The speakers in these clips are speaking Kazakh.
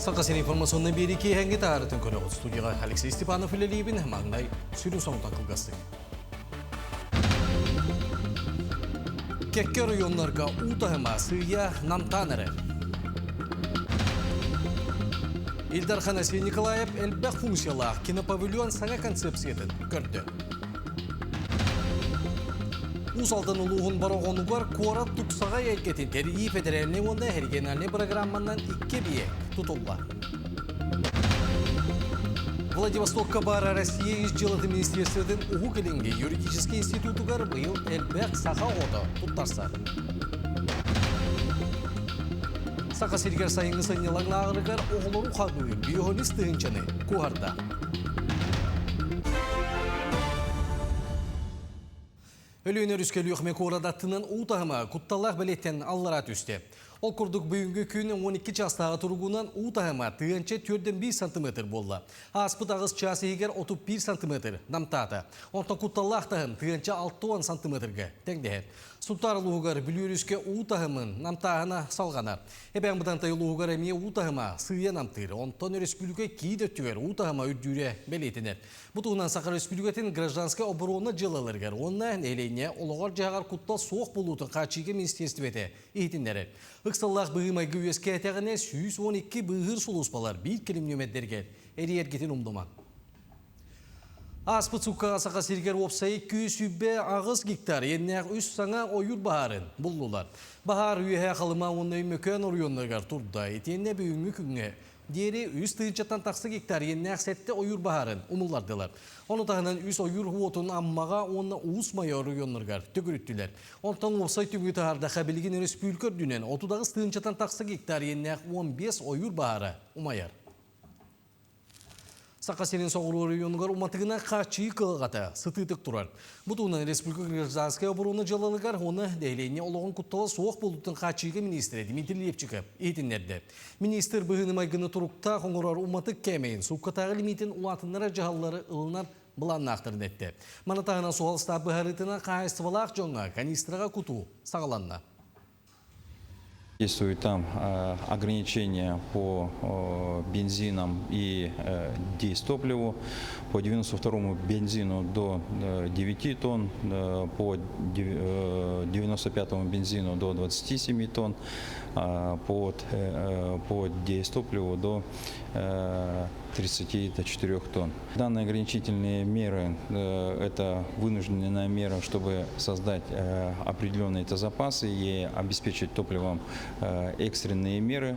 Сақасын информационный береке әңгі тағарытын көрі студияға Алексей Степанов үлелейбін маңдай сүрін соңтан қылғасы. Кекке районларға ұтағыма сүйя намтаныры. Илдар Ханасий Николаев әлбәқ функциялақ кинопавильон саңа концепциятын көрді. Усалдан ұлығын барағонуғар қуарат тұқсаға елкетін тәрі федеральный онда региональный программанан 2 биек тұтылла. Владивостокка бара Россия изжилаты министерстводан ұғы кілінге юридический институтугар бұйыл әлбәқ сақа оды тұттарсар. Сақа сергер сайыңы сайынылан ағырығар оғылыру қағуы биохонист тұғынчаны қуарда. Өліөнер үскелі өқме қорадаттынан ұтағыма құтталақ білеттен аллара түсті. Ол күрдік бүгінгі күні 12 жастағы тұрғынан ұтағыма тұғынче 4-5 см болды. Аспыт ағыз час егер 31 см намтады. Онтан құтталақ тағым тұғынче 6 см-ге тәңдеғі. Сұнтар ұлығығар білер үске ұтағымын намтағына салғана. Әбәң бұдантай ұлығығар әме ұтағыма сүйе намтыры. Онтан республика кейдеттігер ұтағыма үрдюре бәлетінер. Бұтығынан Сақар республикатын гражданскай обороны жылалырғар. Онна нәйлейне олығар жағар құттал соқ болуытын қачиге министерстветі ейтіндері. Үксаллақ бұғымай гүйеске әтәғіне 112 бұғыр сұлыспалар бір келімнемеддерге әрі ергетін ұмдыма. Аспыт суқаға сақа сергер опсайы 200 ағыз гектар еннәқ үш саңа ойыр бағарын бұллылар. Бағар үйе қалыма ондай мөкен орионларғар тұрда. Етенне бүгінгі күнге дері үз тыынчаттан тақсы гектар еннәқ сәтті ойыр бағарын ұмылардылар. Оны тағынан үз ойыр ғуотын аммаға оны ұғыс майы орионларғар түгіріттілер. Онтан опсай түнгі тағарда қабілген республикар дүнен 30 тыынчаттан тақсы гектар еннәқ 15 ойыр бағары ұмайар. Сақасенен соғыру районығар уматығына қачы қылғата сытытық тұрар. Бұтығынан республика гражданскай обороны жалалығар оны дәйлейіне олығын құтталы соқ болуттың қачыға министрі Дмитрий Лепчиков етінерді. Министр бұғыны майғыны тұрықта қоңырар уматық кәмейін суққатағы лимитін ұлатынлары жағалары ұлынар бұланын ақтырын әтті. Манатағына соғалыста бұғарытына қайыстывалақ жоңға канистраға құту сағаланна. Действуют там ограничения по бензинам и дизтопливу, по 92-му бензину до 9 тонн, по 95-му бензину до 27 тонн, по дизтопливу до 34 тонн. Данные ограничительные меры – это вынужденная мера, чтобы создать определенные запасы и обеспечить топливом экстренные меры.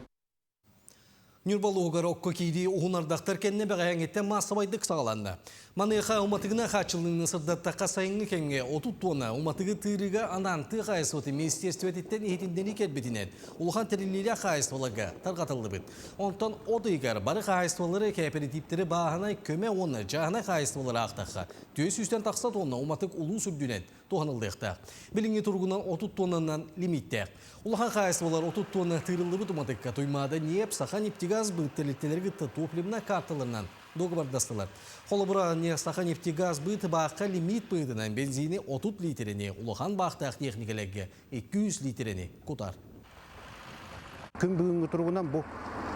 Нюрбалуғар оққа кейді оғынардақтар кәнне бәғайыңеттен масабайдық сағаланды. Манайға ұматығына қачылыңын сырдаттаққа сайыңы кәнге 30 тонна ұматығы тырыға ананты қайысваты министерстветтен ехетіндені кәлбетінен ұлған тәрелері қайысваларға тарғатылды бұд. Онтан одыйғар бары қайысвалары кооперативтері бағанай көме оны жағына қайысвалары ақтаққа. Төс үстен тақса тонна ұматық ұлу сүрдінен тоғанылдықта. Біліңі тұрғынан 30 тоннанан лимиттәк. Улахан қайысвалар 30 тонна тырылды бұд ұматыққа туймады неп, сақан ептігаз бұттелеттелер ғытты топлемна карталарынан доғыбардастылар. Қолы бұра сақан ептігаз бұты баққа лимит бұйдынан бензині 30 литеріне, улахан бақтақ техникалерге 200 литеріне құтар. Күн бүгінгі тұрғынан бұл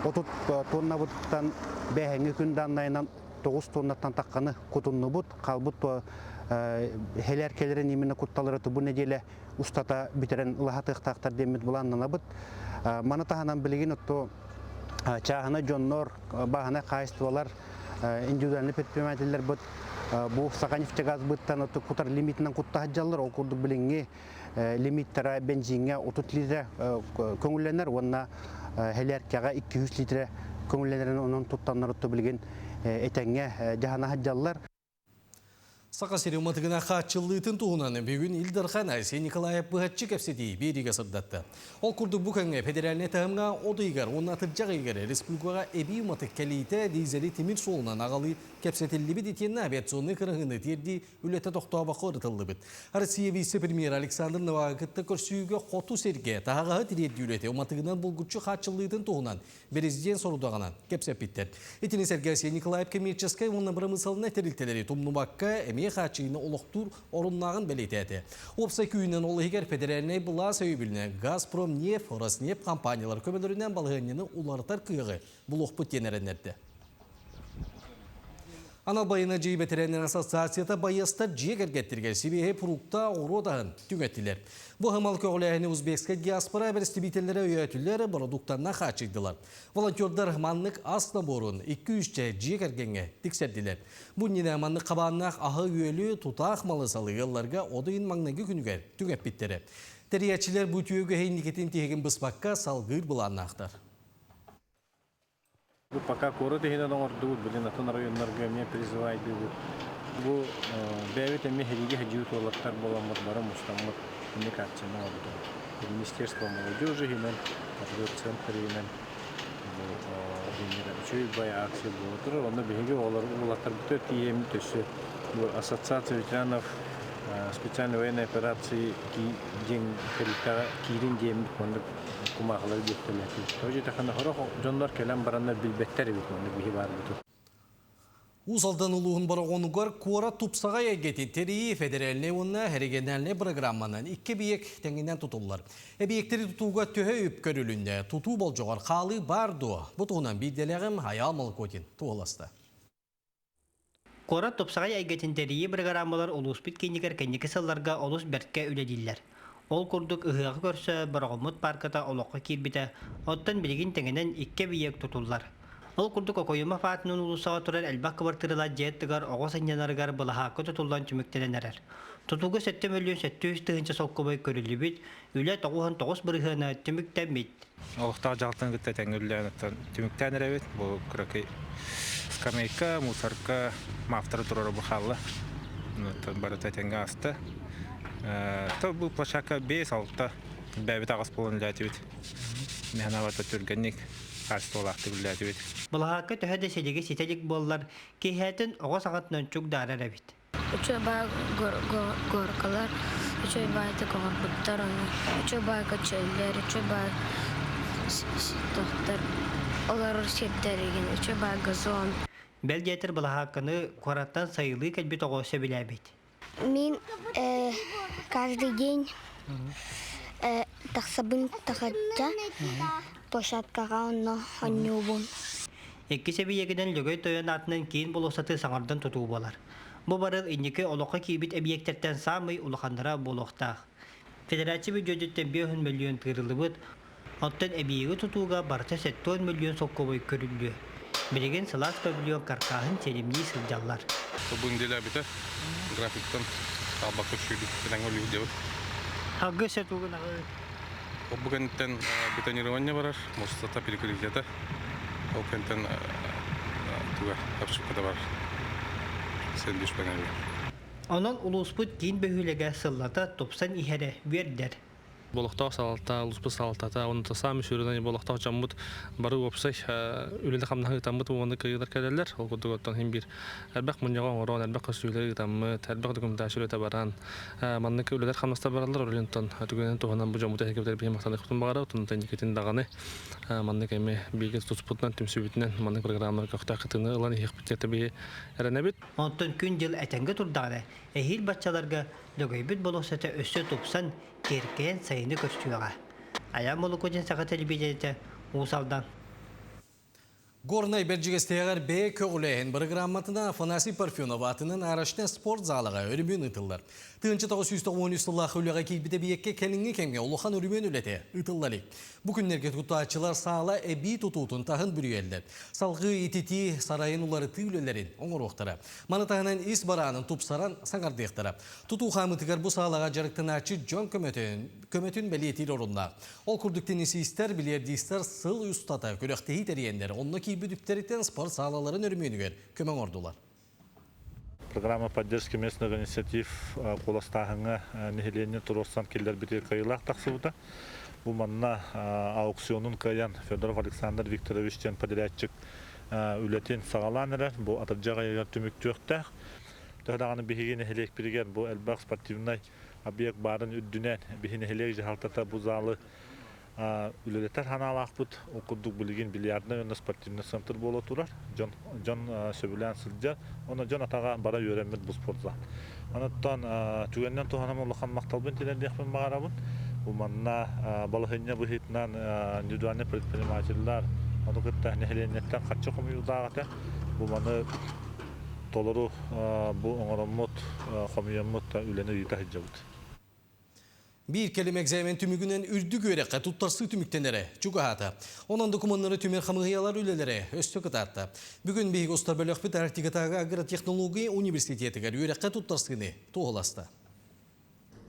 30 тонна бұттан бәйіңі күн даннайынан 9 тоннаттан таққаны құтынны бұд, қалбұт хелер келерін емені құтталырыты бұл неделе ұстата бітерін ұлағатықтақтар демет бұланнана бұд. Маны тағынан білеген ұтты чағына жоннор, бағына қайыстывалар, индивидуальный предпринимателер бұд. Бұл сақан нефтегаз бұттан ұтты құтар лимитінен құтта хаджалар, ол күрді біліңе лимиттері бензинге 30 литре көңілленер, онына хелер кеға 200 литре көңілленерін оның тұттанлар ұтты білген әтәңе жағана хаджалар. Сақасері ұматығына қатшылытын туғынан бүгін Илдар Ханасий Николаев бұғатчы кәпсеті береге сырдатты. Ол күрдік бұқаңа федеральный тағымға одыйғар, оны атыржақ егері республикаға әбей ұматық кәлейті дейзелі темір солынан ағалы кәпсетілі біт етенні авиационны қырғыны терді үлеті тоқтауға қорытылды біт. Россия вице-премьер Александр Новакытты көрсүйіге қоту серге тағаға тереді үлеті ұматығынан бұлғытчы қатшылытын туғынан президент сорудағынан кәпсеп біттер. Етені Сергей Николаев коммерческай оны бір мысалына терілтелері тұмнымаққа әме не хачыны олықтур орыннағын белетеді. Опса күйінен ол егер федеральный бұла сөйбіліне Газпром неф, Роснефть компаниялар көмелерінен балғынені улартар күйігі бұл оқпыт тенеренерді. Аналбайына жей бетеренен ассоциацията байыстар жегергеттіргер себеге пұрукта ородағын түңеттілер. Бұл ғымал көғіләйіні Узбекская диаспора бәрістібителері өйәтілері продуктарына қачыдылар. Волонтердар манлық асна борын 2-3 жегергенге тіксерділер. Бұл нені манлық қабаннақ ағы өйлі тұтақ малы салы елларға одайын маңнағы күнігер түңет біттері. Тәриятчілер бұл түйеге хейникетін тегін бұспаққа салғыр бұланнақтар. Пока коры тегенен оңордугут, билин атын районнарга мен призывайдыгут. Бу бәвет эми хериге хеджиут олаттар боламыт, бара мустамыт коммуникацияны алды. Министерство молодежи генен, центр генен, чөй бай акция болотыр. Онда беге олаттар бүтө тием төсө. Ассоциация ветеранов специальной военной операции кирин демит монда кумагылар беттелер. Тоже тахана хорох жондар келем барандар билбеттер бит монда бихи бар бит. Узалдан улуғын бара онугар куара тупсаға егеті терии федеральный онна әрегенәліне программанан 2 биек тәңінен тұтылылар. Әбиектері тұтуға төе үп көрілінде тұту бол жоғар қалы барду. Бұтуғынан бейделерім Аял Малкотин туғыласты. Кора топсағай әйгетіндерії программалар олуспит кенігер кенекі салларға олус бәртке үледілер. Ол күрдік ұғығы көрсі Барғымыт парката олыққа кербіті, оттан білген тәңінен 2 биек тұтулар. Ол күрдік оқойыма фатының ұлысаға тұрар әлбақ кыбыртырыла жеттігар оғыз әнянарығар бұлахақы тұтулдан чүміктенен әрер. Тұтуғы 7 миллион 700 тығынша соққыбай көрілі біт, үлі 9 бірғына түміктен бит. Олықтағы жағылтан күтті тәңгілден түміктен әрәбет, бұл күрәкей скамейка, мусорка, мафтары тұрары бұқалы. Бары тәтенге асты. Бұл площадка 5-6 бәбет ағыс болын ләті бет. Мен авата түргенник қарсы олақты бұл ләті бет. Бұлахақы төхәді селеге сетелік болылар, кейхәтін оғыз ағатынан чүк дары әрәбет. Üçü bay gorkalar, üçü bay da korkutlar onu. Üçü bay kaçırlar, üçü bay doktor. Olar şirketlerinin üçü bay gazon. Belgetir Балахаканы коратан sayılı kelbet oğuşa bilebet. Мен каждый день тахсабын тахатта площадкага оннубун. Екі себиегіден лөгөй тойын атынан кейін болусаты саңардан тұтуы болар. Бұл барыл инеке олыққа кейбет объекттерден самый улақандыра болуқтақ. Федерация бюджеттен 5 миллион тырылы бұд, оттан әбиегі тұтуға барта 7 миллион соққобой көрілді. Білеген сылас павильон каркағын телемней сылжалар. Бүгін делі әбіті графиктан табақы шүйді кәдәң өлі өдебі. Хагы сәтуғын ағы? Бүгінтен бетонирование барар, мұстата перекрытиеті. Ол кәнтен туға әпшіпкада бар. Сен düşпәң әбі. Онын улуспыт кейін бөхілеге сыллата топсан ихәрі вердер. Болохтау салата, луспы салатата, оны тасам шүрден болохтау жамбут бары опсай үлеле хамнахы тамбут оны кыйдар кәләләр. Ол күдүгөттөн һәм бир әлбәк муньяган орон, әлбәк көсүләре таммы, әлбәк документашылы табаран. Манны үлеләр хамнаста баралар, үлентон түгенен туганан бу жамбут һәкәбәр бир мактаны кутун багара, тун тәнҗикетин даганы. Манны кеме биге туспутнан тимсүбитнен манны программалар какта кытыны улан их битте би эренебит. Онтон күн жыл әтәнгә турдагы. Эһил баччаларга лөгөйбит болосата өссө топсан керкен сайыны көрсүгә. Аян Малкотин сага телевизиядә усалдан. Горнай бәржігестеғар бе көғілейін программатына Афанасий Парфенов атының арашны спорт залыға өрімен ұтылар. Тыңчы 913 сыллағы үліға кейбіде бейекке кәліңге кәмге ұлыған өрімен үлеті ұтылары. Бүкіндерге тұтачылар сағала әбей тұтуытын тағын бүріелдер. Салғы ететі сарайын ұлары түйілелерін оңыр оқтара. Манытағынан ес баранын тұпсаран саңардықтара. Тұту қамытығар бұл сағалаға жарықтың ачы жон көметін бәлетер орынна. Ол күрдіктен есістер, білердейістер сыл ұстата көріқтейі тәрейендер. Онны бүдіптеріттен спорт салаларын өрмейінігер көмің ордулар. Программа поддержки местных инициатив қоластағыңа нехелене тұростан келдер бітер қайылақ тақсыуыда. Бұл манна аукционын қаян Федоров Александр Викторовичтен подрядчик үлетен сағаланырар. Бұл атыржаға егер түмікті өқтәқ. Тұғдағаны бігеген нехелек бірген бұл әлбақ спортивнай объект барын үддінен біген нехелек жағалтата бұл залы үлелетер ханалақпыт, оқырдық білген бильярдны өңі спортивный центр болу тұрар. Жон сөбілен сылжа, оны жон атаға бара өремет бұл спортзал. Анаттан жүгеннен туғанам олықан мақталбын телердекпен бағарабын. Бұл манна балығынне бұхетінен индивидуальный предпринимательлар, оны күтті нәхеленеттен қатшы қомиудағаты. Бұл маны толыру бұл оңырымыт, қомиямыт үлені үйті хеджабыд. Bir kelime egzamen tümügünen ürdü görekka tuttarsı tümüktenere çugahata. Onun dokumanları tümer xamıyalar ülelere östök atattı. Bugün Beyik Ostar Bölükbit Arktikatağı Agrotexnologiya Üniversitetigar görekka tuttarsını toğulastı.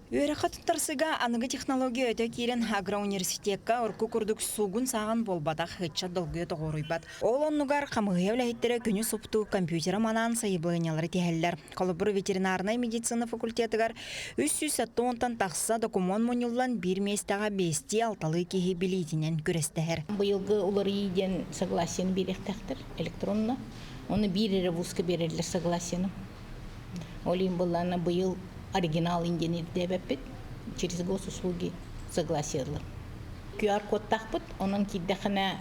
Үйрәққа тұттарсыға анығы технология өте керен агроуниверситетка ұрқы күрдік суғын саған болбадақ хетчат долгүйі тоғырыйбат. Ол оннығар қамығы өләйттері күні сұпту компьютері манан сайыбылынялары тегеллер. Қолыбыр ветеринарный медицина факультетігар 370 тақса документ мұнылан бір местаға бесте алталы кеге білейтінен көрестігер. Бұйылғы олар еден согласиен беректәқтір электронна. Оны бір вузка берерлер согласиенім. Олейін бұлланы бұйыл оригинал инденер дебеппит через госуслуги согласиялар. QR-код тақпыт, onun киддәхіне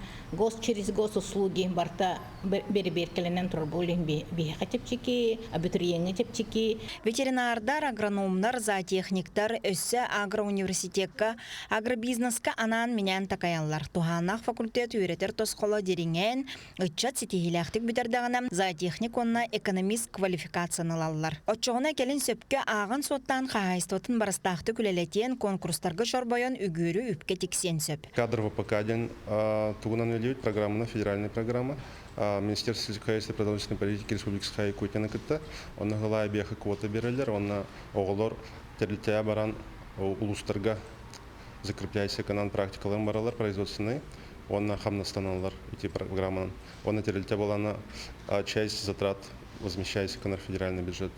через госуслуги барта бері-беркеленен тұрар болын бейхе тепчеки, абитуриенге тепчеки. Ветеринардар, агрономдар, зоотехниктар өссі агроуниверситетка, агробизнесқа анан менен такаянлар. Туханақ факультет үйретер тосқолы дерінген, үтчат сетихиләқтік бүтердіғінам зоотехник онна экономист квалификациянылалар. Отчоғына келін сөпке ағын соттан қағайстотын барыстақты күлелетен конкурстарға шорбайын үгірі үпке тексен сөп. Кадрово покаден тугунан велиют программа, федеральная программа. Министерство сельскохозяйства и продовольственной политики Республики Саха-Якутия накытта. Он нагалай беха квота берелер, он оголор терилтея баран улустарга закрепляйся канан практикалар баралар производственные. Он хамнастаналар эти программы. Он на терилтея была на часть затрат возмещайся канар федеральный бюджет.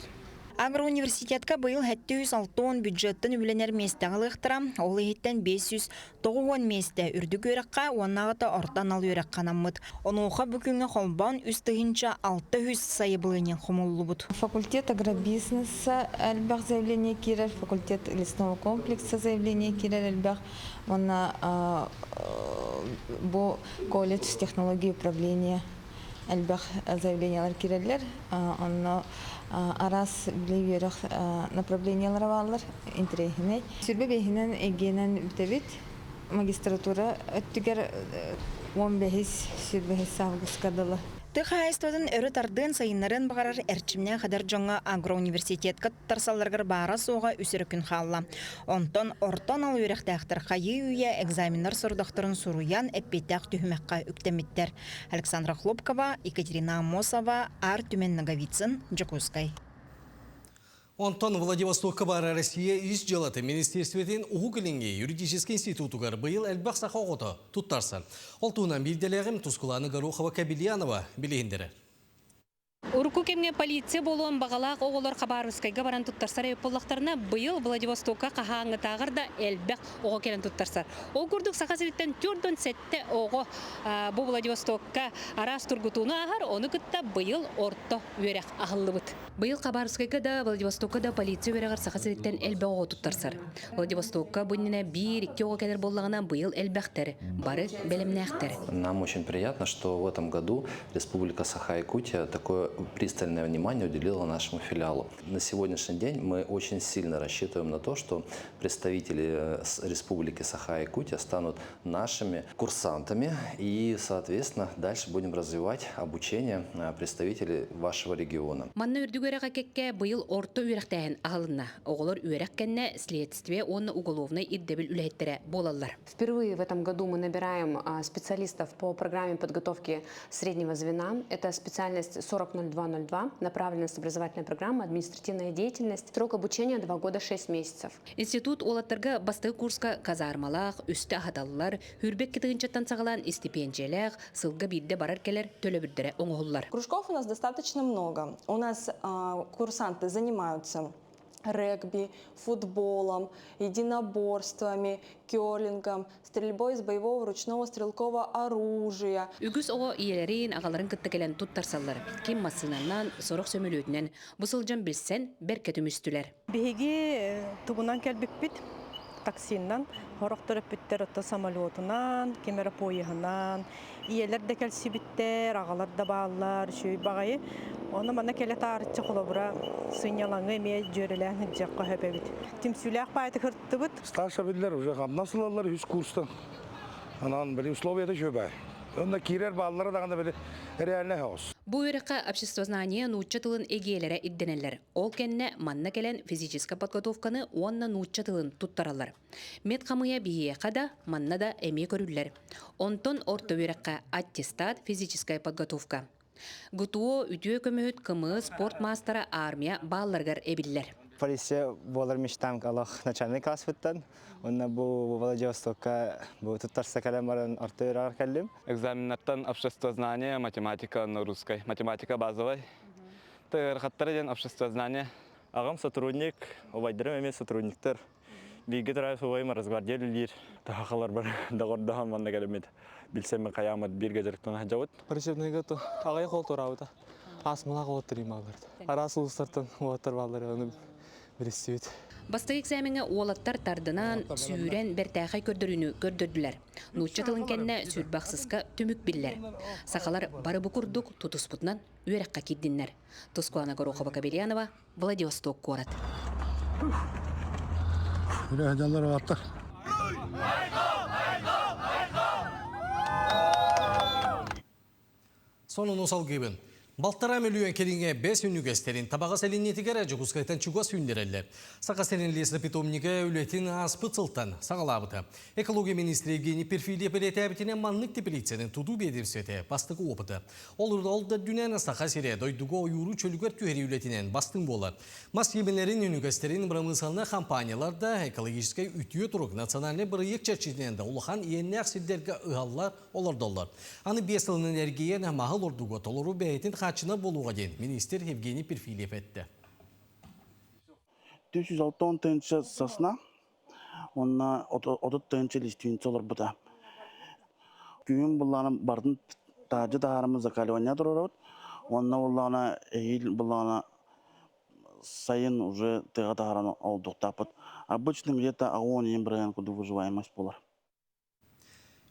Агроуниверситетка быйыл 760 бюджеттен үбіленер местеғалы ұқтыра, ол ехеттен 590 месте үрді көріққа, онағыта ортан ал өрек қанамыд. Онуға бүкінгі қолбан үстігінші 600 сайы бұлынен құмылы бұд. Факультет агробизнеса әлбәқ заявление керер, факультет лесного комплекса заявление керер әлбәқ. Оны бұл колледж технологии управления әлбәқ заявлениялар керерлер. Оны арас білеверіқ направлениялар авалар, интерегіней. Сүрбе бейхінен егенен бүтәбет магистратура өттігер 15 сүрбе сағыз қадылы. Тыхайстодын өрі тардын сайынларын бағарар әрчімнен қадар жоңа агроуниверситетка тарсаларғыр бара соға үсірі күн қалла. Онтон ортан ал өректәқтір қайы үйе экзаменлар сұрдақтырын сұруян әппетәқ түхімәққа үктеметтер. Александра Хлопкова, Екатерина Амосова, Ар Түмен Наговицын, Джакускай. Онтон Владивостокка бара Россия иш жалаты Министерстветін Уғылинге юридический институтугар быйыл әлбақ сақа оғыты тұттарсан. Ол туынан білделерім Тускуланы Горохова Кабельянова білейіндері. Урку кемге полиция болуын бағалақ оғылар Хабаровскайға баран тұттарсар өйппылықтарына бұйыл Владивостокка қағаңы тағырда әлбәқ оғы келін тұттарсар. Ол күрдік сақасыреттен түрден сәтті оғы бұл Владивостокка арас тұрғытуыны ағар, оны күтті бұйыл орто өрек ағылы бұд. Бұйыл Хабаровскайға да Владивостокка да полиция өрегар сақасыреттен әлбәқ оғы тұттарсар. Владивостокка бұніне 1-2 оғы келер болағынан бұйыл әлбәқтері, бары бәлемнәқтері. Нам очень приятно, что в этом году Республика Саха-Якутия такое пристальное внимание уделила нашему филиалу. На сегодняшний день мы очень сильно рассчитываем на то, что представители Республики Саха-Якутия станут нашими курсантами и, соответственно, дальше будем развивать обучение представителей вашего региона. Манна үрдүгөрәгә кекке быйыл орто үрәктәһен агылына. Оголор үрәккәнне следствие он уголовный ирдебел үләйттерә болалар. Впервые в этом году мы набираем специалистов по программе подготовки среднего звена. Это специальность 400202, направленность образовательной программы, административная деятельность. Срок обучения 2 года 6 месяцев. Институт олаттарга басты курска казармалах, үсті ахаталлар, хүрбек кетігінчаттан сағалан стипендиялах, сылга бидде барар келер төлі бірдері оңғылар. Кружков у нас достаточно много. У нас курсанты занимаются регби, футболом, единоборствами, кёрлингом, стрельбой из боевого ручного стрелкового оружия. Үгіз оғы иелерин ағаларын күттекелен туттарсалар. Кем масынаннан, сорық сөмілөтінен, бұсылжан білсен, беркет үмістілер. Беге тұғынан кәлбік бит. таксиннан, хорохтырып биттер отто самолетунан, кемера пояхынан, иелер де келси биттер, ағалар да бағалар, шүй бағайы. Оны мана келе тарытчы қолабыра сыйнялаңы ме жөрелән жаққа хөпебит. Тимсүләк байты кыртты бит. Старша билер уже насылалар 100 курстан. Анан били условияда жөбай. Онда кирер баллары дагында били реальный хаос. Бу өрөккө обществознание нуучча тылын эгиелере идденелер. Ол кенне манна келен физическая подготовканы онна нуучча тылын туттаралар. Мед камыя бие када манна да эми көрүллер. Онтон орто өрөккө аттестат физическая подготовка. ГТО үтүө көмөт кымы спорт мастера армия балларгар эбиллер. Полиция болар мечтам калах начальный класс футтан. Онна бу Владивостокка бу туттарса калемарын артырар калдым. Экзаменаттан обществознание, математика на русской. Математика базовой. Тырхаттардан обществознание. Агам сотрудник, обайдырым эмес сотрудниктер. Биге тарайф ойма разгвардиялилер. Тахалар бар дагордахан манна келемет. Билсем каямат бир гежерктен хажават. Причепнеге то агай кол турабыта. Асмала кол турималар. Арасы устартан уатар баллар аны биресет. Басты экзаменге уолаттар тардынан сүйрен бертәхай көрдөрдүләр. Нуучча тылын кенне сүрбаксыска түмүк биллер. Сакалар бары букурдук тутуспутнан үйрәккә киддиннәр. Тоскуана Горохова Кабельянова, Владивосток город. Үрәҗәләр ватты. Сонун осал гибен. Балтара миллион келинге 5 үнүгестерин табага селинетигер жугускайтан чугас үндерелер. Сака селинлесі питомниге үлетін аспыт сылтан сағалабыты. Экология министрі Евгений Перфильев білетәбітіне манлык теплиценің туду бедерсеті бастығы опыты. Олда дүнәні сақа сере дойдуға ойуру чөлігер түйері үлетінен бастың болар. Мас емелерін үнүгестерин брамысалына компанияларда экологическай үтіе тұрық национальный біріек чәрчетінен ұлыған иенне ақсилдерге ұғалар олардолар. Аны 5 жылын энергиян мағыл ордуға толыру бәйтін Хачына болуға ден министр Евгений Перфильев әтті. 406 сасна, онна 30 листүйінші олар бұда. Күйін бұлланы бардың тажы тағарымызды калиония тұрарауд, онна бұлланы әйіл бұлланы сайын уже тыға тағараны олдықтапыд. Обычно где-то агониян бірген күді выживаемость болар.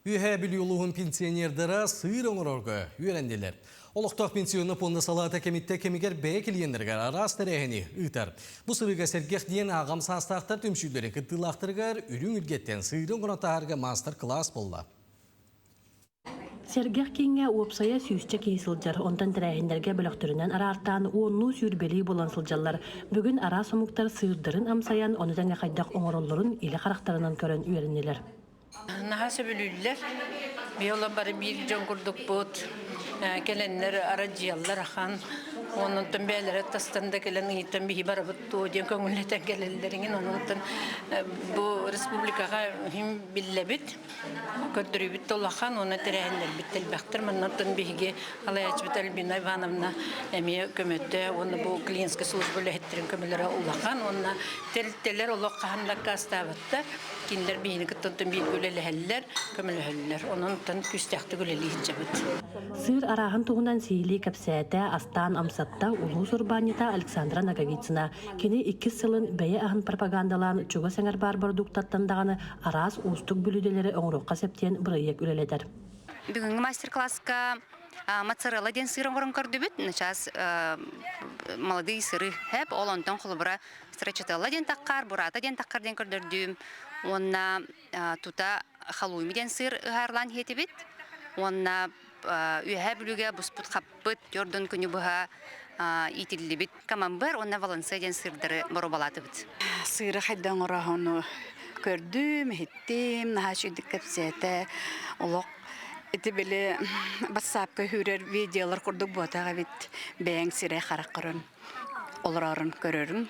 Үйе білюлуғын пенсионердері сыйыр оңырорғы үйренделер. Олықтақ пенсионы понды салата кемитте кемигер бәе келгендергер арас тәрәхіні ұйтар. Бұл сырыға сәргех дейін ағам састақтар түмшілері күттілақтырғар үрің үлгеттен сыйырын қонатағарға мастер-класс болды. Сергех кеңе уопсая сүйісче кейсілдер, онтан тәрәхіндерге бөліқтірінен арартан оңну сүйірбелі болан сылжалар. Бүгін ара сомуктар сыйырдырын амсаян, оны жәңе қайдақ оңыролларын елі қарақтарынан көрін үйерінелер. Нахасы бөлілілер, бейола бары бір жон күрдік бұд, келенлер арajiyallar ахан, onun tembelere tastanda gelen iten bir hibar buttu, diye köngületen gelenlerin onun bu Respublikaga hem billebit, kötürübit olahan ona terehenler bitel baktır, manatın bihge alayach bitel bin Ivanovna emiye kömette, onu bu klienske службы ettirin kömülere olahan, ona teller olahan lakastavattar, kinder bihini kıttın bir güleleheller, kömüleheller, onun küstahты güleleyince bit. Sır arağın tuğundan sihili kapsayete astan amsatta ulus urbanita Alexandra Nagovitsina kini 2 yılın beye ahın propagandalan çuga senger barbar duktattandağını aras ustuk bülüdeleri öңрөккө септен бұрыйек үлеледер. Бүгінгі мастер-класска моцарелла ден сырын көрін көрдібіт. Сейчас молодые сыры хеп, ол онтон құлыбыра строчетелла ден таққар, бурата ден таққар ден көрдірдім. Онна тута халуйми ден сыр ғарлан хетібіт. Онна үйе бүліге бұспұт қаппыт, жордың күні бұға итілі біт. Камамбыр, онна Валенсия ден сырдары бұру балаты біт. Сыры қайдан ұрағыны көрдім, хеттім, наға шүйдік кәпсеті, олық. Эти были бассапка хүрер видеолар курдук ботага бит бәң сире харак көрөн. Оларын көрөрүм.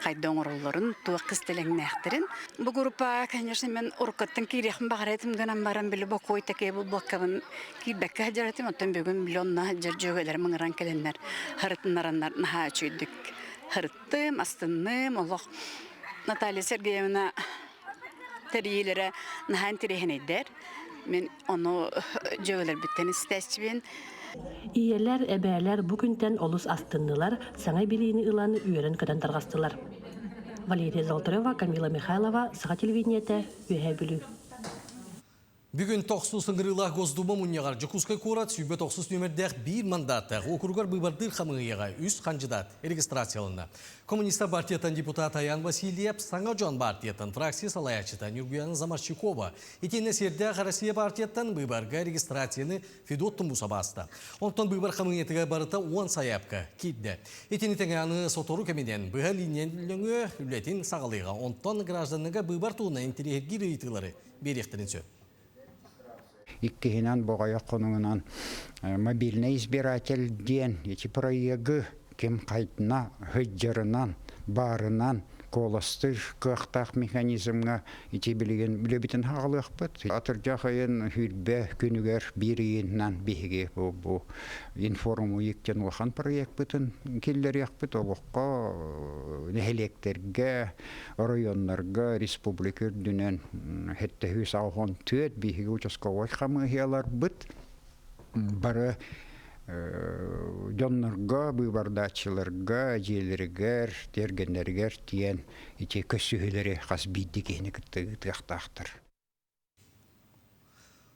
Кайдан оролларын туак кыстелеңнәхтерин. Бу группа, конечно, мен уркаттан кирехим багаретим гынан барам биле бу кой таке бу блоккабын кибекке хаҗаратым оттан бүгүн миллионна җир жөгөлөр мыңран келеннер. Харытнараннар наха чүйдүк. Харыттым, астынным, Аллах Наталья Сергеевна терилере нахан терехинедер. Мен onu жөгөлөр биттен истәчбин. Иелер, әбәләр бүгүнтен олус астыннылар, саңа билини ыланы үйрен көтен таргастылар. Валерия Золотарева, Камила Михайлова, Саха телевидениете, Үйе Бүлү. Бүгін 90 сыңғырылақ Госдума мұнияғар жүкізгі қорат сүйбе 90 нөмірдәқ бір мандаттақ округар бұйбардыр қамығыға үз қанжыдат регистрациялына. Коммунистар партиятан депутат Аян Васильев, Саңа Жон партиятан фракция салаячытан Юргиян Замарчикова, етені сердәқ Россия партиятан бұйбарға регистрацияны Федоттың бұса басты. Онтан бұйбар қамығетіға барыта 10 саяпқа кейді. Етені тәңәні сотору кәмеден бұға линейленгі үлетін сағалыға. Онтан гражданыға бұйбар туына интерегер үйтілері беректерін сөп. Иккихинан боғая қонуынан мобильный избиратель ден эти проегі кем қайтына хүджерынан барынан колосты қықтақ механизмға ете білген білебетін хағылық бұд. Атыр жақайын хүлбе күнігер бірейіннан бейге бұл информу ектен оған проект бұтын келдер ек бұд. Олыққа нәхелектерге, районларға, республика үрдінен хетті хүс ауған төт бейге учасковой қамығиялар бұд. Бары Доннорга, бұйбардачыларға, әжелергер, тергенергер тиен ете көсігілері қас бейдігені күттіғақтақтыр.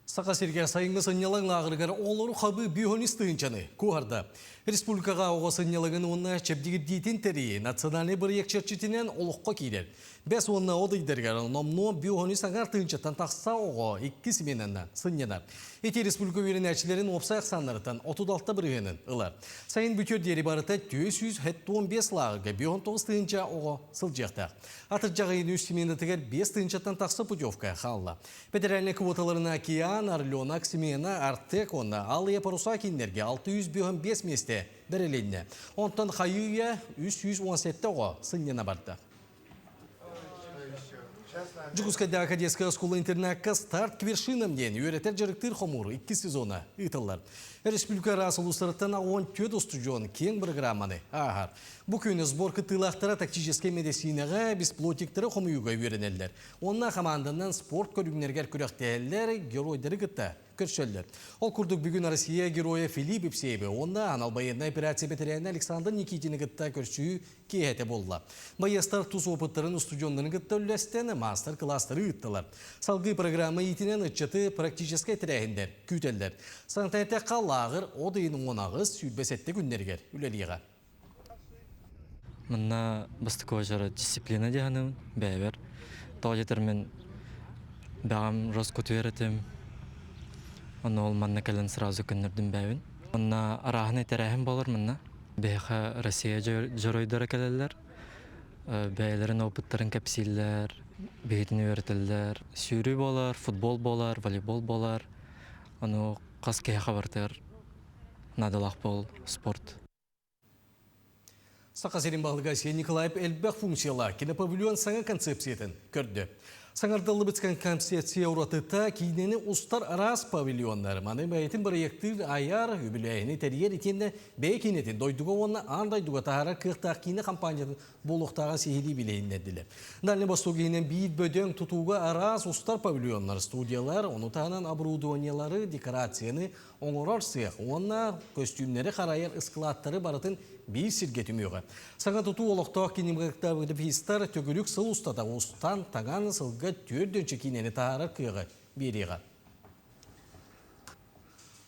Сақа сергер сайынғы сынялың ағырғар олары қабы бүйонистығынчаны көғарда. Республикаға оға сынялығын оны чепдігір дейтін тәрі национальный бір екшерчетінен олыққа кейдер. Бәс онына одайдергар номно бүйонист ағар тыңчаттан тақса оға 2 семенінна сыннена. Эти республика верен әчілерін опсақ санларытан 36 біргенін ұлар. Сайын бүтер дері барыта 215 лағыға 19 тыңча оға сылжақтақ. Атыр жағайын үз семенітігер 5 тыңчаттан тақса путевка қалла. Федеральный квоталарына Океан, Орленок, Семена, Артек, онна Алыя паруса кенлерге 605 месте біріленне. Онтан қайыға 317 оға сыннена барды. Жүгізкәді Академская школа-интернатқа старт к вершинам ден үйретер жарықтыр қомуры 2 сезона ұйтылар. Республика расыл ұстарыттан 14 студион кең программаны ағар. Бұл күні сборка тылақтара тактическай медицинаға бесплотиктері қомуыға үйренелдер. Онна команданан спорт көрігнергер күректәлер геройдары күтті көршелдер. Ол күрдік бүгін Россия героя Филипп Ипсейбі, онна аналбайынна операция бетерәйін Александр Никитины күтті көрші кейеті болла. Байыстар тұз опыттарын студионларын күтті үлестен мастер-кластары ұттылар. Салғы программа етінен ұтчаты практическай тірәйіндер, күтелдер. Саңтайты қалағыр одайының онағыз сүйбесетті күннергер үлеліға. Мына бастықова жары дисциплина дегенім бәйбер. Тоғетер мен бәғам роскөт веретім. Оны ол манна кәлін сразу күннердің бәйбін. Мына арағын әтерәхім болыр мына. Бәйға Россия жыройдары кәлелер. Бәйлерін опыттарын кәпсейлер, бәйтін өретілдер. Сүйрі болар, футбол болар, волейбол болар. Оны қас кәйға бартыр. Надалақ бол, спорт. Сақа серін бағылға Николаев әлбәқ функциялар кинопавильон саңа концепциятын көрді. Саңардалы біткен концепция ұратыта кейнені ұстар арас павильонлары. Маны бәйетін проекттір аяр үбіләйіні тәрiyер етенді бәй кейнетін дойдуға оны андайдуға тағара қықтақ кейні компаниятын болуқтаған сейхили білейін әділі. Дальный Восток кейнен бейт бөден тұтуға арас ұстар павильонлар, студиялар, оны тағынан оборудованиялары, декорацияны оңырар сыйық. Онына костюмнері қарайыр ысқылаттары барытын бейір сіргет үмеуға. Саңа тұту олықтақ кенемгақтабыды фестар төгілік сыл ұстада ұстан таған сылға төрденші кенені тағарар күйіға береға.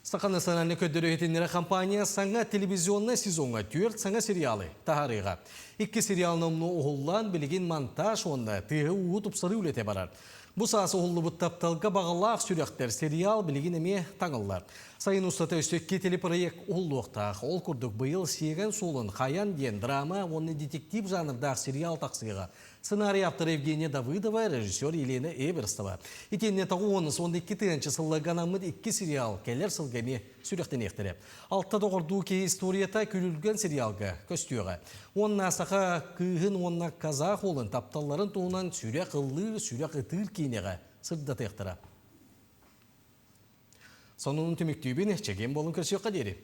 Сақа национальный көддері етінері компания саңа телевизионный сезонға 4 саңа сериалы тағарыға. 2 сериал номны оғылан білген монтаж онда тығы ұғы тұпсары үлете барар. Бұл сасы ұлы бұттапталға бағалақ сүректер сериал білген еме таңылар. Сайын ұстата өстекке телепроект ұллуқтақ. Ол күрдік бұйыл сеген солын қаян ден драма, оны детектив жанрдағы сериал тақсыға. Сценарий автор Евгения Давыдова, режиссер Елена Эберстова. Итенне тағы оны сонды 2 сыллаған амыд 2 сериал келер сылғаме сүректен ектірі. Алтта доғырду кей историята күлілген сериалға көстіуға. Онна сақа күйін онна казақ олын тапталарын туынан сүрек ұллы, сүрек ұтыр кейнеға сырдаты ектіра. Сонының түміктүйбен чеген болын көрсеуға дері.